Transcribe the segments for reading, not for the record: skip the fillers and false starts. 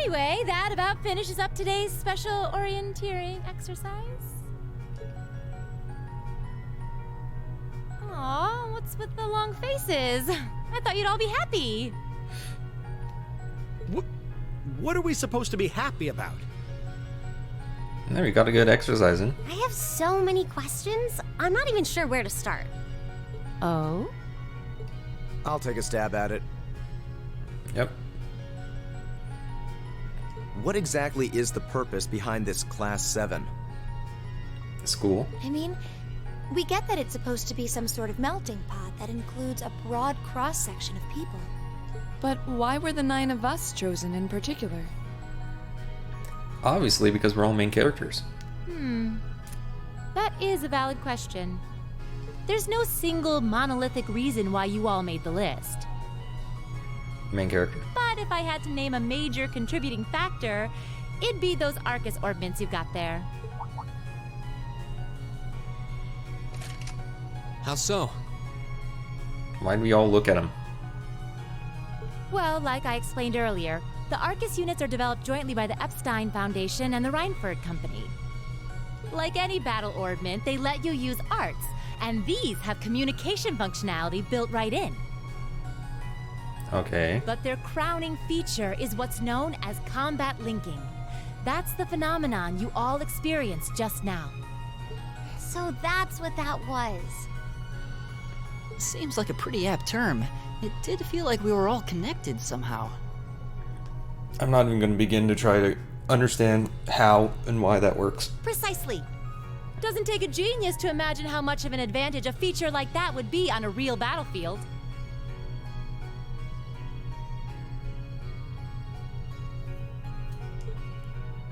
Anyway, that about finishes up today's special orienteering exercise. Aw, what's with the long faces? I thought you'd all be happy. What are we supposed to be happy about? There, we got a good exercise in. I have so many questions, I'm not even sure where to start. Oh? I'll take a stab at it. Yep. What exactly is the purpose behind this Class 7? School. I mean, we get that it's supposed to be some sort of melting pot that includes a broad cross-section of people. But why were the 9 of us chosen in particular? Obviously, because we're all main characters. That is a valid question. There's no single monolithic reason why you all made the list. Main character. But if I had to name a major contributing factor, it'd be those Arcus orbments you've got there. How so? Why'd we all look at him? Well, like I explained earlier, the Arcus units are developed jointly by the Epstein Foundation and the Reinford Company. Like any battle orbment, they let you use arts, and these have communication functionality built right in. Okay. But their crowning feature is what's known as combat linking. That's the phenomenon you all experienced just now. So that's what that was. Seems like a pretty apt term. It did feel like we were all connected somehow. I'm not even going to begin to try to understand how and why that works. Precisely. Doesn't take a genius to imagine how much of an advantage a feature like that would be on a real battlefield.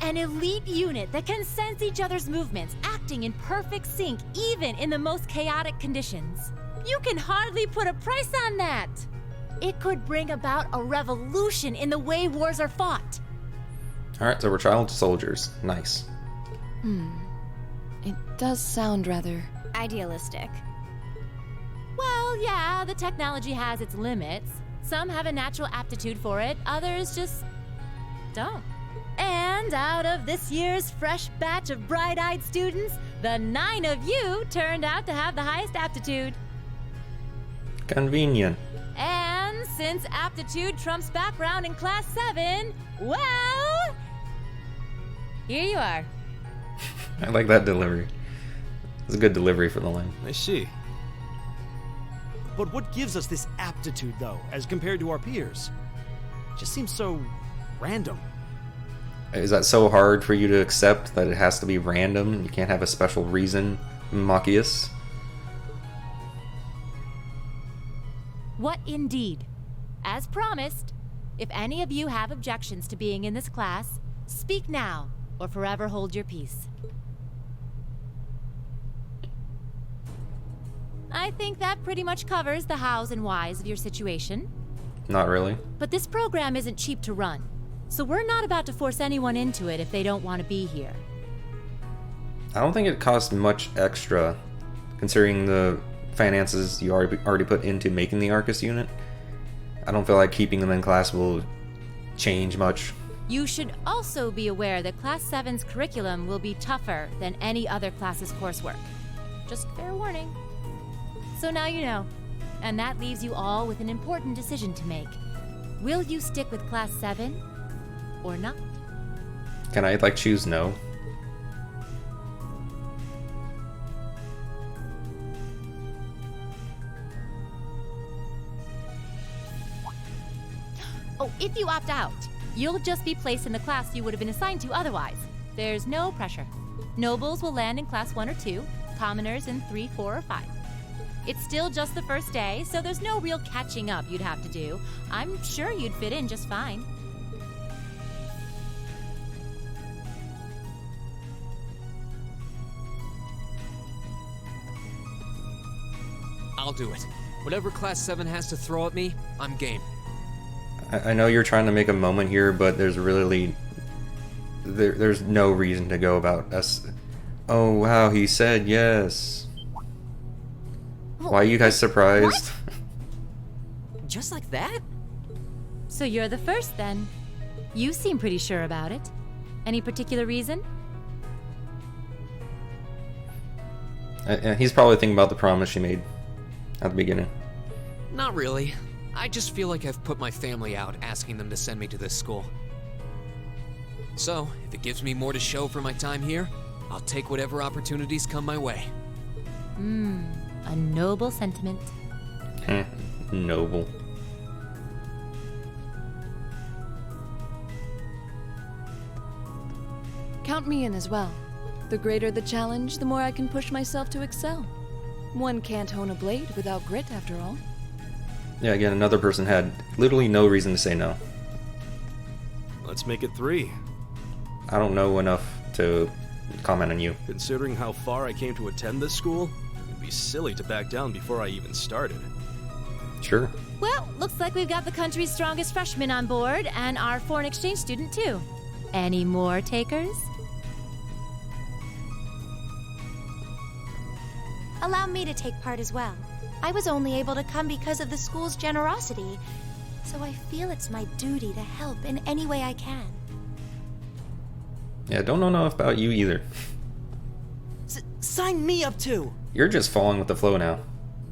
An elite unit that can sense each other's movements, acting in perfect sync even in the most chaotic conditions. You can hardly put a price on that. It could bring about a revolution in the way wars are fought. Alright, so we're child soldiers. Nice. It does sound rather... Idealistic. Well, yeah, the technology has its limits. Some have a natural aptitude for it, others just don't. And out of this year's fresh batch of bright-eyed students, the 9 of you turned out to have the highest aptitude. Convenient. And since aptitude trumps background in Class 7, well, here you are. I like that delivery. It's a good delivery for the line. I see. But what gives us this aptitude, though, as compared to our peers? Just seems so random. Is that so hard for you to accept that it has to be random? You can't have a special reason, Machias? What indeed? As promised, if any of you have objections to being in this class, speak now or forever hold your peace. I think that pretty much covers the hows and whys of your situation. Not really. But this program isn't cheap to run, so we're not about to force anyone into it if they don't want to be here. I don't think it costs much extra, considering the finances you already put into making the Arcus unit. I don't feel like keeping them in class will change much. You should also be aware that Class 7's curriculum will be tougher than any other class's coursework. Just fair warning. So now you know, and that leaves you all with an important decision to make. Will you stick with Class 7 or not? Can I, like, choose no? Oh, if you opt out, you'll just be placed in the class you would have been assigned to otherwise. There's no pressure. Nobles will land in Class 1 or 2, commoners in 3, 4, or 5. It's still just the first day, so there's no real catching up you'd have to do. I'm sure you'd fit in just fine. I'll do it. Whatever Class 7 has to throw at me, I'm game. I know you're trying to make a moment here, but there's really... There's no reason to go about us... Oh, wow, he said yes. Why are you guys surprised? Just like that? So you're the first then. You seem pretty sure about it. Any particular reason? He's probably thinking about the promise she made at the beginning. Not really. I just feel like I've put my family out asking them to send me to this school. So, if it gives me more to show for my time here, I'll take whatever opportunities come my way. A noble sentiment. Noble. Count me in as well. The greater the challenge, the more I can push myself to excel. One can't hone a blade without grit, after all. Yeah, again, another person had literally no reason to say no. Let's make it 3. I don't know enough to comment on you. Considering how far I came to attend this school, it'd be silly to back down before I even started. Sure. Well, looks like we've got the country's strongest freshman on board, and our foreign exchange student, too. Any more takers? Allow me to take part as well. I was only able to come because of the school's generosity, so I feel it's my duty to help in any way I can. Yeah, don't know enough about you either. Sign me up too! You're just following with the flow now.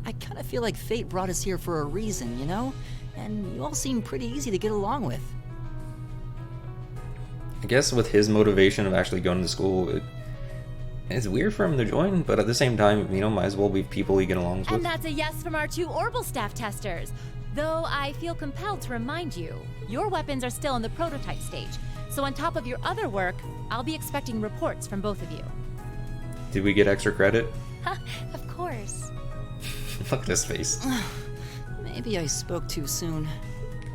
I kind of feel like fate brought us here for a reason, you know? And you all seem pretty easy to get along with. I guess with his motivation of actually going to school, it's weird for him to join, but at the same time, you know, might as well be people he get along with. And that's a yes from our 2 Orbital staff testers. Though I feel compelled to remind you, your weapons are still in the prototype stage. So on top of your other work, I'll be expecting reports from both of you. Did we get extra credit? Of course. Look at his face. Maybe I spoke too soon.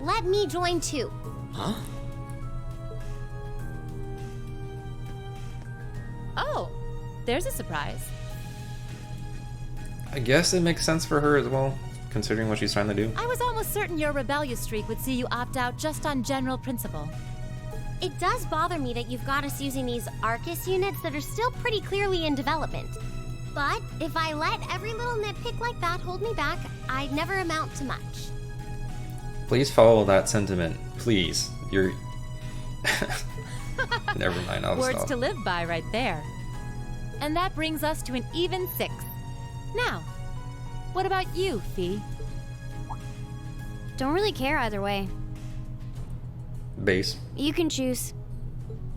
Let me join too. Huh? Oh, there's a surprise. I guess it makes sense for her as well, considering what she's trying to do. I was almost certain your rebellious streak would see you opt out just on general principle. It does bother me that you've got us using these Arcus units that are still pretty clearly in development. But if I let every little nitpick like that hold me back, I'd never amount to much. Please follow that sentiment. Please. You're... Never mind, I'll Words stop. to live by right there. And that brings us to an even 6. Now, what about you, Fee? Don't really care either way. Base. You can choose.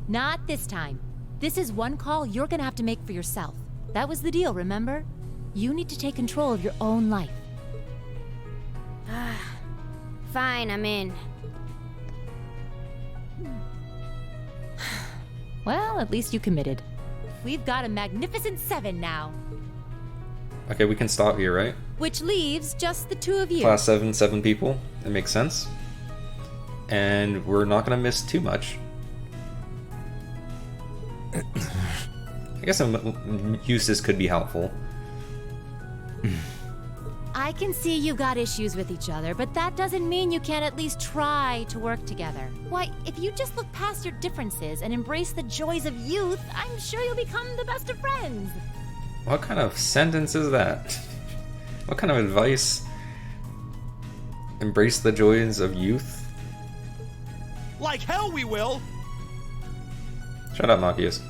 Not this time. This is one call you're gonna have to make for yourself. That was the deal, remember? You need to take control of your own life. Fine, I'm in. Well, at least you committed. We've got a magnificent 7 now. Okay, we can stop here, right? Which leaves just the 2 of you. Class 7 people. It makes sense. And we're not gonna miss too much. I guess some uses could be helpful. I can see you've got issues with each other, but that doesn't mean you can't at least try to work together. Why, if you just look past your differences and embrace the joys of youth, I'm sure you'll become the best of friends. What kind of sentence is that? What kind of advice? Embrace the joys of youth? Like hell we will! Shut up, Machias.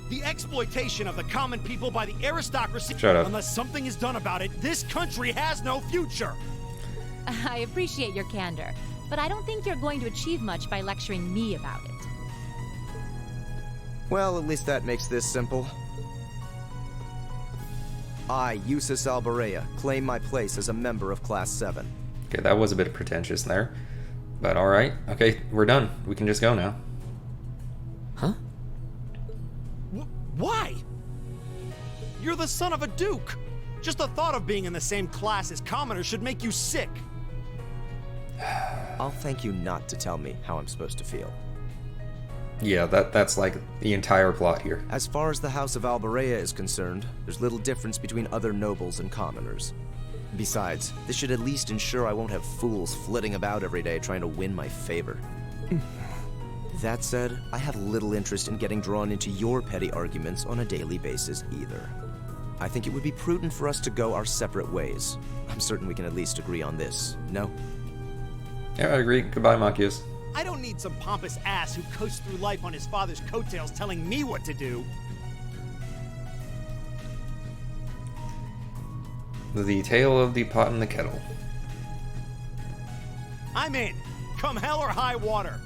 The exploitation of the common people by the aristocracy. Shut up. Unless something is done about it, this country has no future! I appreciate your candor, but I don't think you're going to achieve much by lecturing me about it. Well, at least that makes this simple. I, Eustace Alberea, claim my place as a member of Class 7. Okay, that was a bit pretentious there. But alright. Okay, we're done. We can just go now. Huh? Why? You're the son of a duke! Just the thought of being in the same class as commoners should make you sick! I'll thank you not to tell me how I'm supposed to feel. Yeah, that's like the entire plot here. As far as the House of Alberea is concerned, there's little difference between other nobles and commoners. Besides, this should at least ensure I won't have fools flitting about every day trying to win my favor. That said, I have little interest in getting drawn into your petty arguments on a daily basis either. I think it would be prudent for us to go our separate ways. I'm certain we can at least agree on this, no? Yeah, I agree. Goodbye, Machias. I don't need some pompous ass who coasts through life on his father's coattails telling me what to do. The tale of the pot and the kettle. I'm in. Come hell or high water.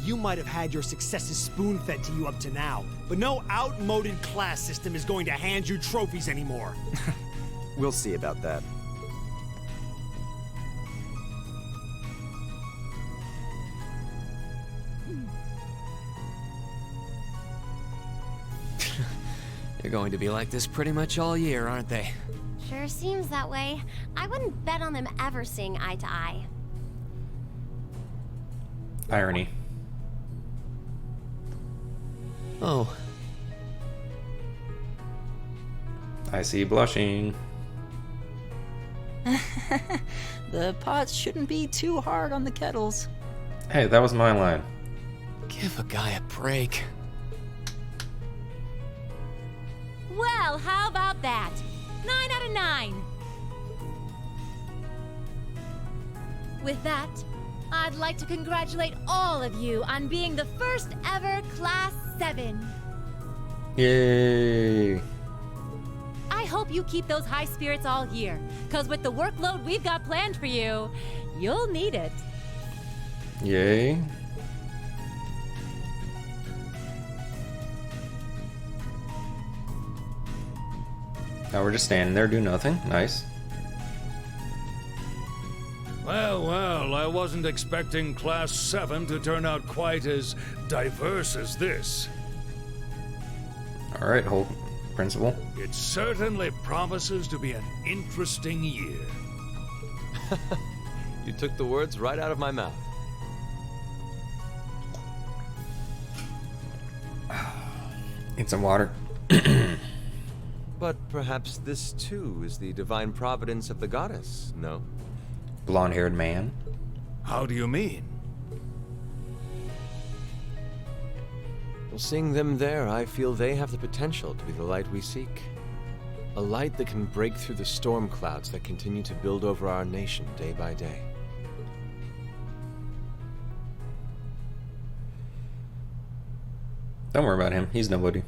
You might have had your successes spoon-fed to you up to now, but no outmoded class system is going to hand you trophies anymore. We'll see about that. They're going to be like this pretty much all year, aren't they? Sure seems that way. I wouldn't bet on them ever seeing eye to eye. Irony. Oh. I see blushing. The pots shouldn't be too hard on the kettles. Hey, that was my line. Give a guy a break. Well, how about that? 9 out of 9. With that, I'd like to congratulate all of you on being the first ever Class 7. Yay! I hope you keep those high spirits all year, because with the workload we've got planned for you, you'll need it. Yay. Now we're just standing there, do nothing. Nice. Well, well, I wasn't expecting Class 7 to turn out quite as diverse as this. Alright, hold. Principal. It certainly promises to be an interesting year. You took the words right out of my mouth. Need some water. But perhaps this too is the divine providence of the goddess, no? Blonde-haired man. How do you mean? Well, seeing them there, I feel they have the potential to be the light we seek. A light that can break through the storm clouds that continue to build over our nation day by day. Don't worry about him. He's nobody.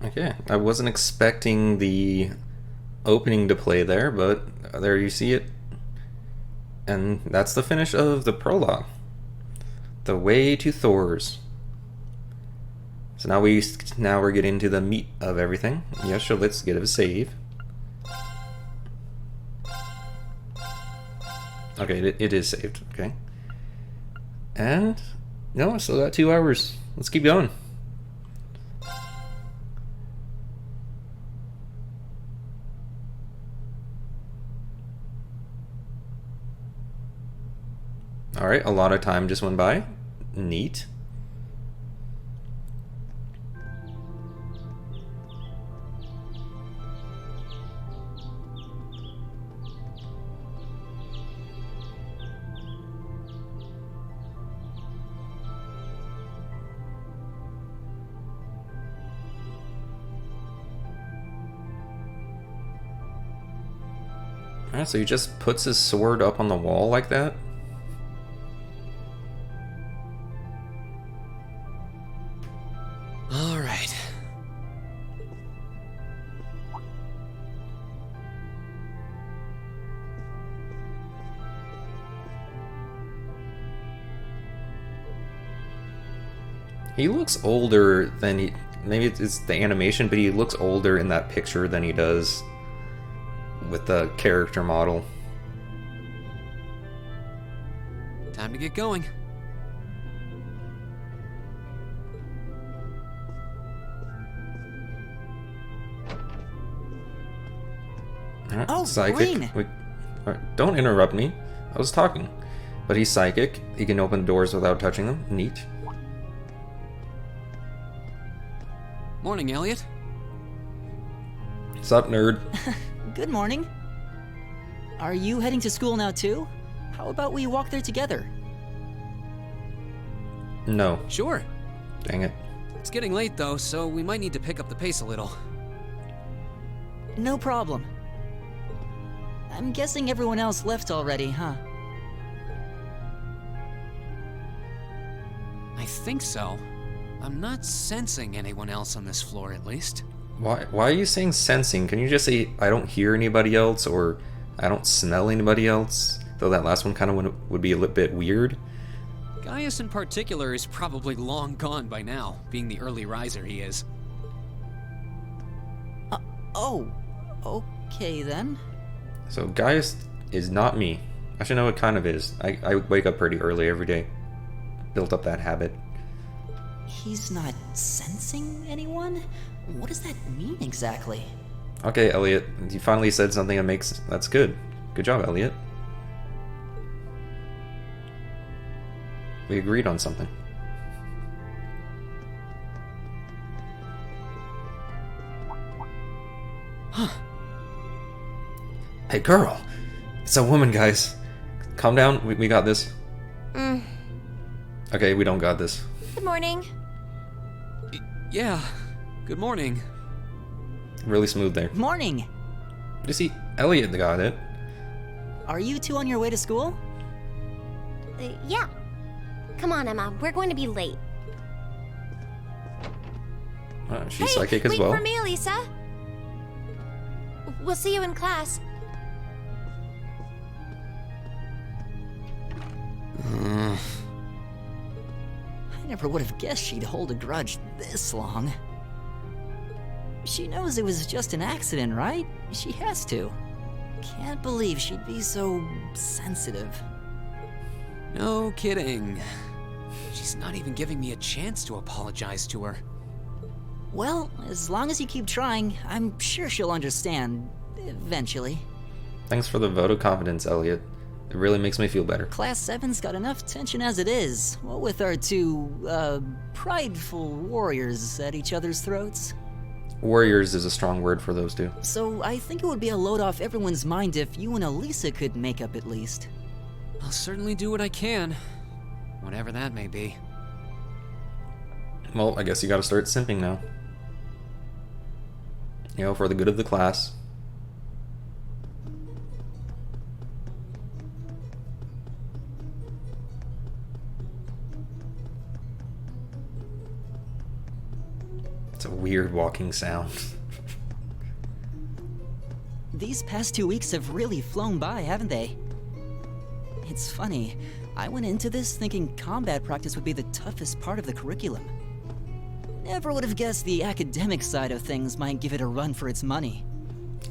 Okay, I wasn't expecting the opening to play there, but there you see it. And that's the finish of the prologue. The Way to Thors. So now we're getting to the meat of everything. Yeah, so let's get a save. Okay, it is saved. Okay. And no, still got 2 hours. Let's keep going. Alright, a lot of time just went by. Neat. Alright, so he just puts his sword up on the wall like that? All right. He looks older than he... Maybe it's the animation, but he looks older in that picture than he does with the character model. Time to get going. Alright, Oh, psychic. Green. Alright, don't interrupt me. I was talking. But he's psychic. He can open doors without touching them. Neat. Morning, Elliot. What's up, nerd? Good morning. Are you heading to school now too? How about we walk there together? No. Sure. Dang it. It's getting late though, so we might need to pick up the pace a little. No problem. I'm guessing everyone else left already, huh? I think so. I'm not sensing anyone else on this floor, at least. Why are you saying sensing? Can you just say, I don't hear anybody else, or I don't smell anybody else? Though that last one kind of would be a little bit weird. Gaius in particular is probably long gone by now, being the early riser he is. Oh, okay then. So Gaius is not me. Actually, no, it kind of is. I wake up pretty early every day. Built up that habit. He's not sensing anyone? What does that mean exactly? Okay, Elliot, you finally said something that makes... That's good. Good job, Elliot. We agreed on something. Huh. Hey, girl! It's a woman, guys. Calm down. We got this. Okay, we don't got this. Good morning. Yeah. Good morning. Really smooth there. Morning! You see, Elliot got it. Are you two on your way to school? Yeah. Come on, Emma. We're going to be late. She's psychic as wait well. for me, Elisa. We'll see you in class. I never would have guessed she'd hold a grudge this long. She knows it was just an accident, right? She has to. Can't believe she'd be so sensitive. No kidding. She's not even giving me a chance to apologize to her. Well, as long as you keep trying, I'm sure she'll understand. Eventually. Thanks for the vote of confidence, Elliot. It really makes me feel better. Class 7's got enough tension as it is. What with our two, prideful warriors at each other's throats. Warriors is a strong word for those two. So I think it would be a load off everyone's mind if you and Elisa could make up at least. I'll certainly do what I can. Whatever that may be. Well, I guess you gotta start simping now. You know, for the good of the class. It's a weird walking sound. These past 2 weeks have really flown by, haven't they? It's funny, I went into this thinking combat practice would be the toughest part of the curriculum. Never would have guessed the academic side of things might give it a run for its money.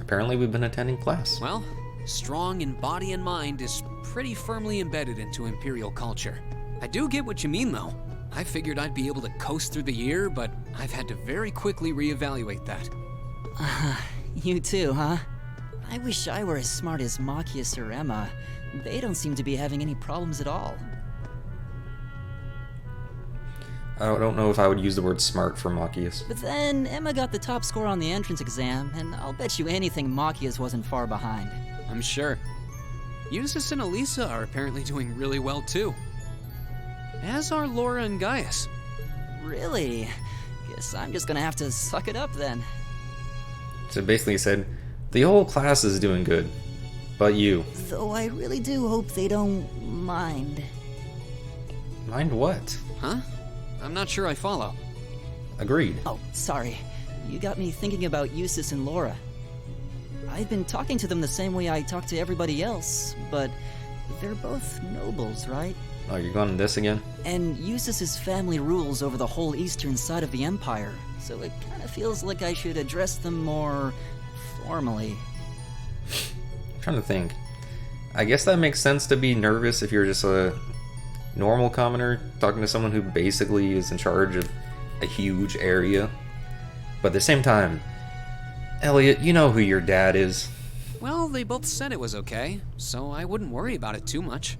Apparently we've been attending class. Well, strong in body and mind is pretty firmly embedded into Imperial culture. I do get what you mean, though. I figured I'd be able to coast through the year, but I've had to very quickly reevaluate that. You too, huh? I wish I were as smart as Machias or Emma. They don't seem to be having any problems at all. I don't know if I would use the word smart for Machias. But then, Emma got the top score on the entrance exam, and I'll bet you anything Machias wasn't far behind. I'm sure. Eustace and Elisa are apparently doing really well, too. As are Laura and Gaius. Really? Guess I'm just gonna have to suck it up then. So basically he said, the whole class is doing good, but you. Though I really do hope they don't mind. Mind what? Huh? I'm not sure I follow. Agreed. Oh, sorry. You got me thinking about Eustace and Laura. I've been talking to them the same way I talk to everybody else, but they're both nobles, right? Oh, you're going to this again? And Eustace's family rules over the whole eastern side of the Empire, so it kind of feels like I should address them more formally. I'm trying to think. I guess that makes sense to be nervous if you're just a normal commoner talking to someone who basically is in charge of a huge area. But at the same time, Elliot, you know who your dad is. Well, they both said it was okay, so I wouldn't worry about it too much.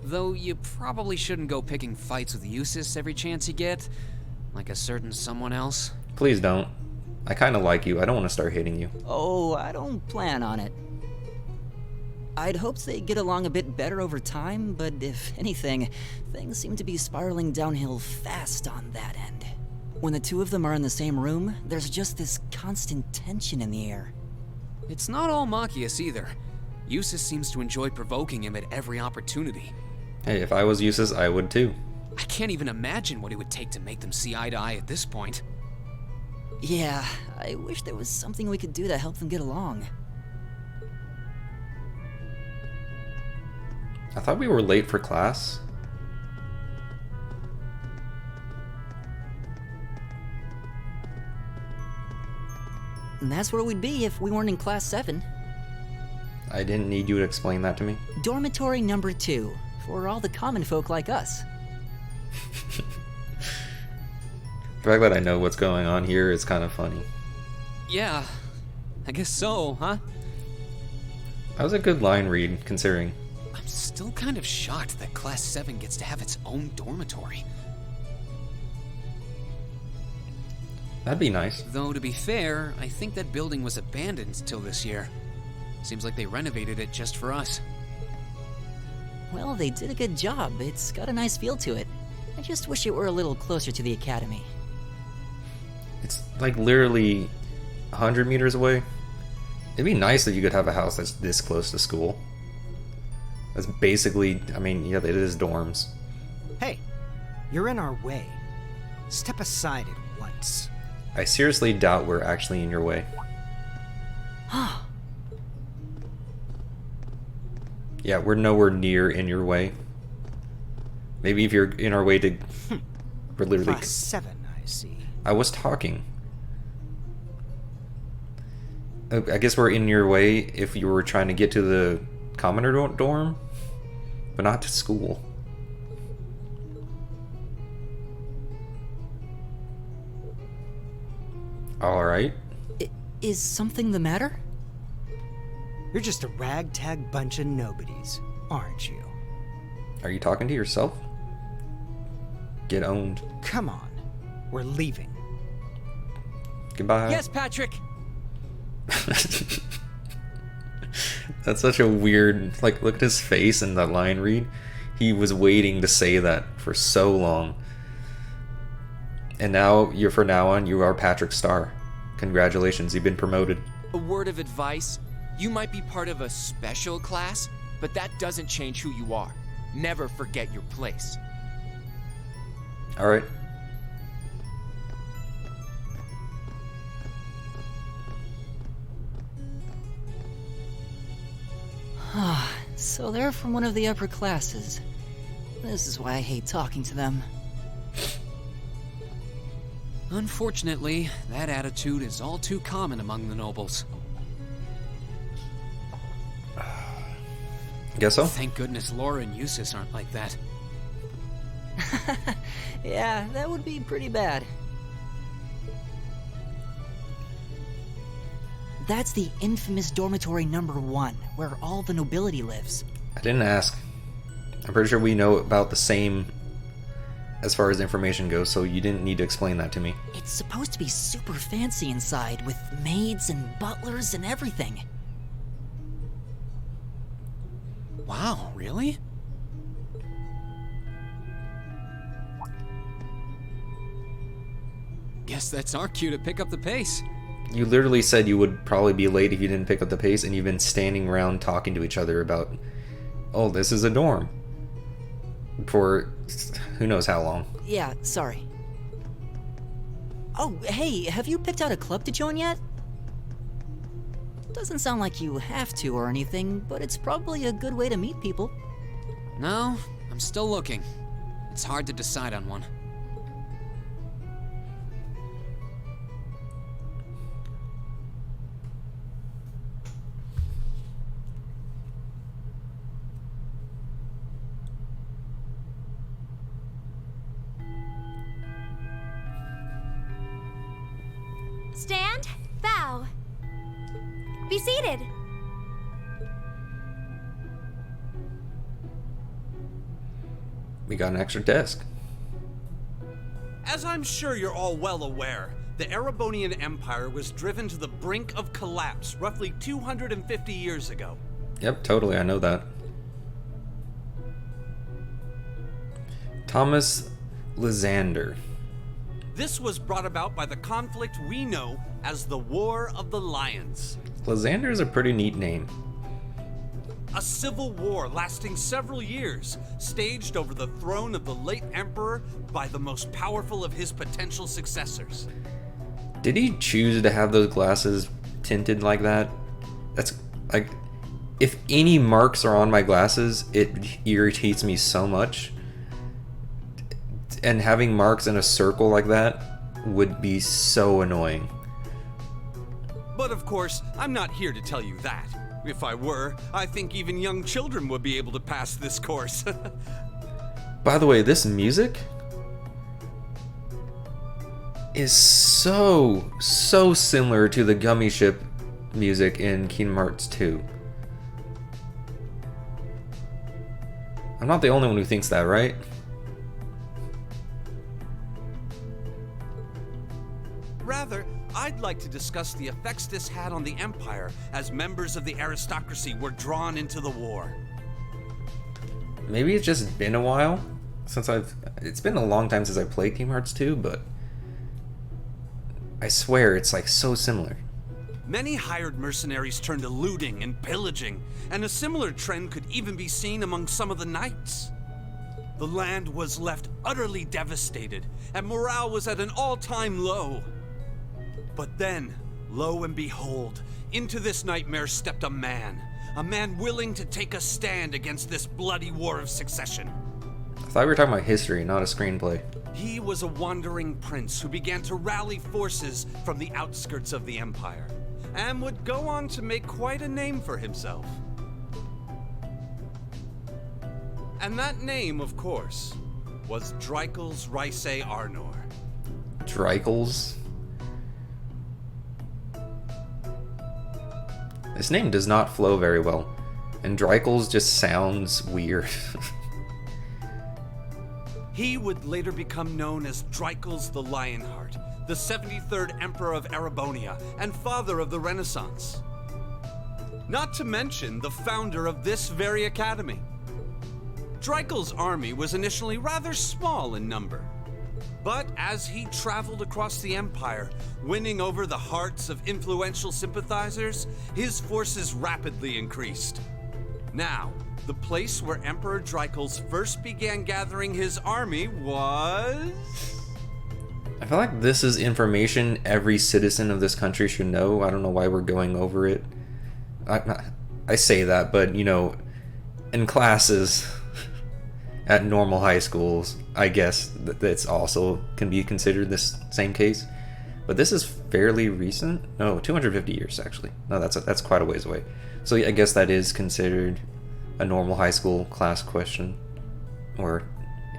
Though you probably shouldn't go picking fights with Eustace every chance you get, like a certain someone else. Please don't. I kind of like you. I don't want to start hating you. Oh, I don't plan on it. I'd hoped they'd get along a bit better over time, but if anything, things seem to be spiraling downhill fast on that end. When the two of them are in the same room, there's just this constant tension in the air. It's not all Machias either. Eustace seems to enjoy provoking him at every opportunity. Hey, if I was Eustace, I would too. I can't even imagine what it would take to make them see eye to eye at this point. Yeah, I wish there was something we could do to help them get along. I thought we were late for class. And that's where we'd be if we weren't in Class 7. I didn't need you to explain that to me. Dormitory number 2, for all the common folk like us. The fact that I know what's going on here is kind of funny. Yeah, I guess so, huh? That was a good line read, considering. I'm still kind of shocked that Class 7 gets to have its own dormitory. That'd be nice. Though, to be fair, I think that building was abandoned till this year. Seems like they renovated it just for us. Well, they did a good job. It's got a nice feel to it. I just wish it were a little closer to the academy. It's like literally 100 meters away. It'd be nice if you could have a house that's this close to school. That's basically, I mean, yeah, it is dorms. Hey, you're in our way. Step aside at once. I seriously doubt we're actually in your way. Yeah, we're nowhere near in your way. Maybe if you're in our way to... We're literally... Class 7, I see. I was talking. I guess we're in your way if you were trying to get to the commoner dorm, but not to school. Alright. Is something the matter? You're just a ragtag bunch of nobodies, aren't you? Are you talking to yourself? Get owned. Come on. We're leaving. Goodbye. Yes, Patrick! That's such a weird... Like, look at his face in that line read. He was waiting to say that for so long. And now, from now on, you are Patrick Star. Congratulations, you've been promoted. A word of advice. You might be part of a special class, but that doesn't change who you are. Never forget your place. Alright. So they're from one of the upper classes. This is why I hate talking to them. Unfortunately, that attitude is all too common among the nobles. Guess so? Thank goodness Laura and Eustace aren't like that. Yeah, that would be pretty bad. That's the infamous dormitory number 1, where all the nobility lives. I didn't ask. I'm pretty sure we know about the same as far as information goes, so you didn't need to explain that to me. It's supposed to be super fancy inside, with maids and butlers and everything. Wow, really? Guess that's our cue to pick up the pace. You literally said you would probably be late if you didn't pick up the pace, and you've been standing around talking to each other about, oh, this is a dorm. For who knows how long. Yeah, sorry. Oh, hey, have you picked out a club to join yet? Doesn't sound like you have to or anything, but it's probably a good way to meet people. No, I'm still looking. It's hard to decide on one. Stand, bow. Be seated. We got an extra desk. As I'm sure you're all well aware, the Erebonian Empire was driven to the brink of collapse roughly 250 years ago. Yep, totally, I know that. Thomas Lysander. This was brought about by the conflict we know as the War of the Lions. Lysander is a pretty neat name. A civil war lasting several years, staged over the throne of the late emperor by the most powerful of his potential successors. Did he choose to have those glasses tinted like that? That's like, if any marks are on my glasses, it irritates me so much. And having marks in a circle like that would be so annoying. But of course, I'm not here to tell you that. If I were, I think even young children would be able to pass this course. By the way, this music is so similar to the Gummy Ship music in Kingdom Hearts 2. I'm not the only one who thinks that, right? Rather, I'd like to discuss the effects this had on the Empire as members of the aristocracy were drawn into the war. Maybe it's just been a while since it's been a long time since I played Kingdom Hearts 2, but I swear it's like so similar. Many hired mercenaries turned to looting and pillaging, and a similar trend could even be seen among some of the knights. The land was left utterly devastated, and morale was at an all-time low. But then, lo and behold, into this nightmare stepped a man willing to take a stand against this bloody war of succession. I thought we were talking about history, not a screenplay. He was a wandering prince who began to rally forces from the outskirts of the Empire, and would go on to make quite a name for himself. And that name, of course, was Dreikel's Rhysei Arnor. Dreikel's? This name does not flow very well, and Dreikel's just sounds weird. He would later become known as Dreikel's the Lionheart, the 73rd Emperor of Erebonia, and father of the Renaissance. Not to mention the founder of this very academy. Dreikel's army was initially rather small in number, but as he traveled across the Empire, winning over the hearts of influential sympathizers, his forces rapidly increased. Now, the place where Emperor Dreikel's first began gathering his army was... I feel like this is information every citizen of this country should know. I don't know why we're going over it. I say that, but you know, in classes at normal high schools, I guess that's also can be considered this same case. But this is fairly recent. No, 250 years actually. No, that's quite a ways away. So I guess that is considered a normal high school class question or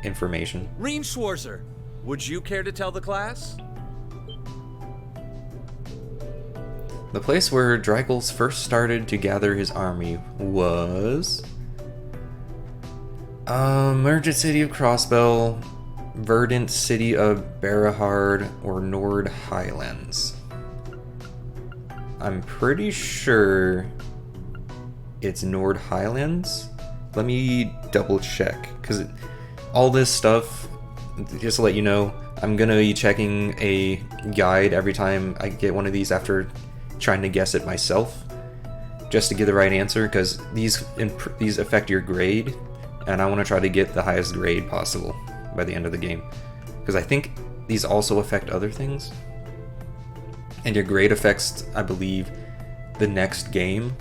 information. Reen Schwarzer, would you care to tell the class? The place where Dreykels first started to gather his army was Mergent City of Crossbell, Verdant City of Berahard, or Nord Highlands. I'm pretty sure it's Nord Highlands. Let me double check, because all this stuff, just to let you know, I'm gonna be checking a guide every time I get one of these after trying to guess it myself, just to get the right answer, because these affect your grade, and I want to try to get the highest grade possible by the end of the game, because I think these also affect other things, and your grade affects, I believe, the next game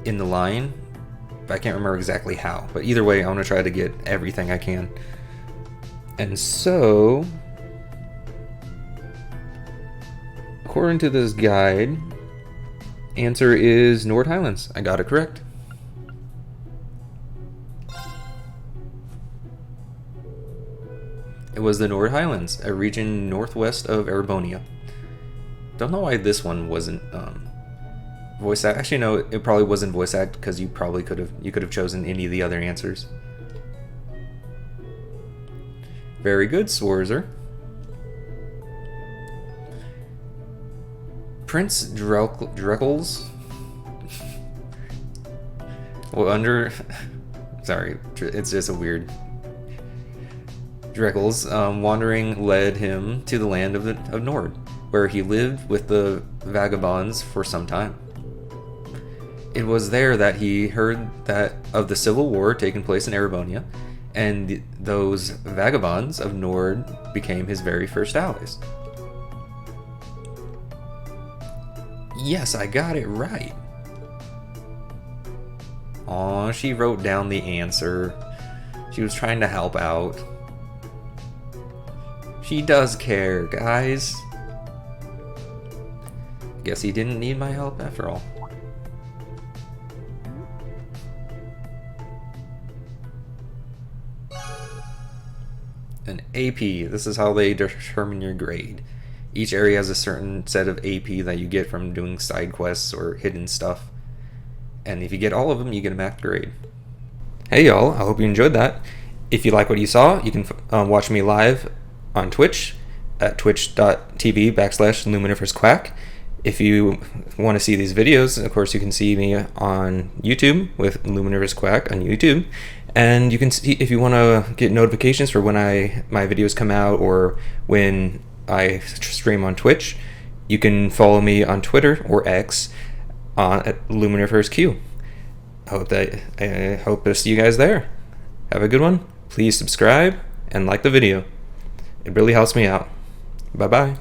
in the line, but I can't remember exactly how. But either way, I want to try to get everything I can. And so, according to this guide, answer is Nord Highlands. I got it correct. It was the Nord Highlands, a region northwest of Erebonia. Don't know why this one wasn't voice act. Actually, no, it probably wasn't voice act, because you could have chosen any of the other answers. Very good, Schwarzer. Prince Dreykels. Well, sorry, it's just a weird. Dreykels' wandering led him to the land of Nord, where he lived with the vagabonds for some time. It was there that he heard of the civil war taking place in Erebonia, and those vagabonds of Nord became his very first allies. Yes, I got it right. Aw, she wrote down the answer. She was trying to help out. She does care, guys. Guess he didn't need my help after all. An AP. This is how they determine your grade. Each area has a certain set of AP that you get from doing side quests or hidden stuff. And if you get all of them, you get a max grade. Hey y'all, I hope you enjoyed that. If you like what you saw, you can watch me live on Twitch at twitch.tv/Luminiferous Quack. If you want to see these videos, of course, you can see me on YouTube with Luminiferous Quack on YouTube. And you can see, if you want to get notifications for when my videos come out or when I stream on Twitch, you can follow me on Twitter or X at LuminiferousQ. I hope to see you guys there. Have a good one. Please subscribe and like the video. It really helps me out. Bye bye.